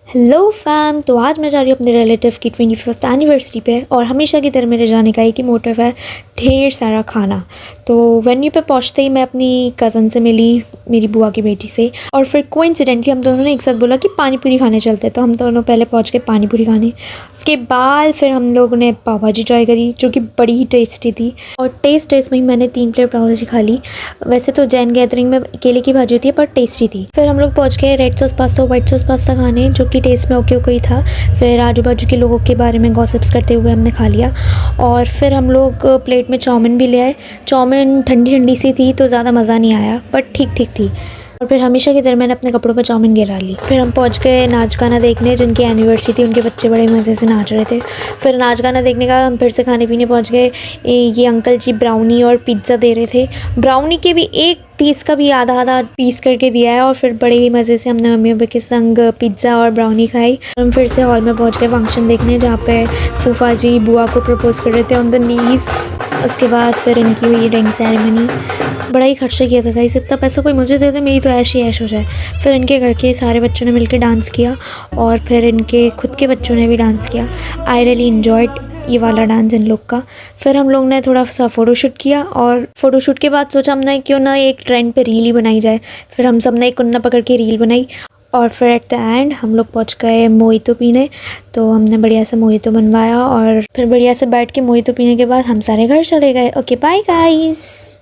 Hello fam. तो आज मैं जा रही हूँ अपने रिलेटिव की 25th एनिवर्सरी पे और हमेशा की तरह मेरे जाने का एक ही मोटिव है, ढेर सारा खाना। तो वेन्यू पे पहुँचते ही मैं अपनी कज़न से मिली, मेरी बुआ की बेटी से, और फिर कोइंसिडेंटली हम दोनों ने एक साथ बोला कि पानी पूरी खाने चलते हैं। तो हम दोनों पहले पहुँच गए पानी पूरी खाने। उसके बाद फिर हम लोगों ने पाव भाजी ट्राई करी जो कि बड़ी ही टेस्टी थी, और टेस्ट में ही मैंने 3 प्लेट पाव भाजी खा ली। वैसे तो जैन गैदरिंग में केले की भाजी होती है पर टेस्टी थी। फिर हम लोग पहुँच गए रेड सॉस पास्ता और वाइट सॉस पास्ता खाने, जो कि टेस्ट में ओके ओके ही था। फिर आजू बाजू के लोगों के बारे में गॉसिप्स करते हुए हमने खा लिया, और फिर हम लोग प्लेट में चाउमीन भी ले आए। चाउमीन ठंडी ठंडी सी थी तो ज़्यादा मज़ा नहीं आया, बट ठीक ठीक थी। और फिर हमेशा की तरह मैंने अपने कपड़ों पर चाउमीन गिरा ली। फिर हम पहुंच गए नाच गाना देखने, जिनकी एनिवर्सरी थी उनके बच्चे बड़े मज़े से नाच रहे थे। फिर नाच गाना देखने का हम फिर से खाने पीने पहुंच गए। ये अंकल जी ब्राउनी और पिज़्ज़ा दे रहे थे। ब्राउनी के भी एक पीस का भी आधा आधा पीस करके दिया है, और फिर बड़े ही मज़े से हमने मम्मी पापा के संग पिज़्ज़ा और ब्राउनी खाई। हम फिर से हॉल में पहुँच गए फंक्शन देखने, जहाँ पे फूफा जी बुआ को प्रपोज़ कर रहे थे ऑन द नीज़। उसके बाद फिर इनकी हुई रिंग सेरेमनी। बड़ा ही खर्चा किया था गाइस, इतना पैसा कोई मुझे दे दे मेरी तो ऐश ही ऐश हो जाए। फिर इनके घर के सारे बच्चों ने मिलकर डांस किया, और फिर इनके खुद के बच्चों ने भी डांस किया। आई रियली इन्जॉयड ये वाला डांस इन लोग का। फिर हम लोग ने थोड़ा सा फ़ोटोशूट किया, और फ़ोटोशूट के बाद सोचा हमने क्यों ना एक ट्रेंड पे रील ही बनाई जाए। फिर हम सब ने एक कुन्ना पकड़ के रील बनाई, और फिर एट द एंड हम लोग पहुँच गए मोहितो पीने। तो हमने बढ़िया से मोहितो बनवाया, और फिर बढ़िया से बैठ के मोहितो पीने के बाद हम सारे घर चले गए। Okay bye guys.